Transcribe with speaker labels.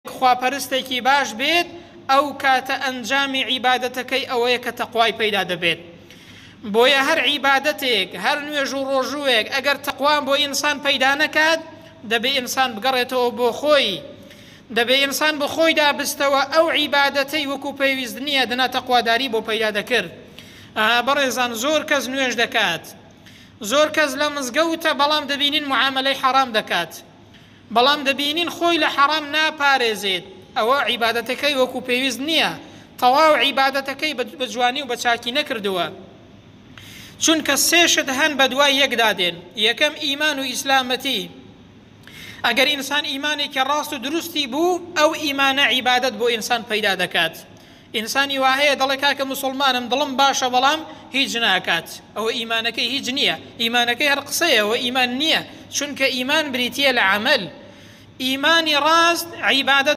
Speaker 1: خواپەرستێکی باش بێت ئەو کاتە ئەنجامی عیبادەتەکەی ئەوەیە کە تەقوای پەیدا دەبێت. بۆیە هەر عیبادەتێک هەر نوێژ و ڕۆژووێک ئەگەر تەقوان بۆ ئینسان پەیدا نەکات دەبێ ئینسان بگەڕێتەوە بۆ خۆی، دەبێ ئینسان بۆ خۆی دابستەوە ئەو عیبادەتەی وەکو پێویست نییە دەنا تەقواداری بۆ پەیدا دەکرد. بەڕێزان زۆر کەس نوێژ دەکات، زۆر کەس لە مزگەوتە بەڵام دەبینین معاملەی حەرام دەکات، بەڵام دەبینین خۆی لە حەرام ناپارێزێت، ئەوە عیبادەتەکەی وەکو پێویست نییە، تەواو عیبادەتەکەی بە جوانی و بە چاکی نەکردووە. چونکە سێشت هەن بە دوای یەکدادێن. یەکەم ئیمان و ئیسلامەتی. ئەگەر ئینسان ئیمانێکی ڕاست و دروستی بوو ئەو ئیمانە عیبادەت بۆ ئینسان پەیدا دەکات. ئینسانی وهەیە دەڵێ کاکە مسلمانم دڵم باشە بەڵام هیچ ناکات، ئەوە ئیمانەکەی هیچ نییە، ئیمانەکەی هەر قسەیە، ئەوە ئیمان نییە، چونکە ئیمان بریتیە لە عەمەل. ئیمانی ڕاست عیبادەت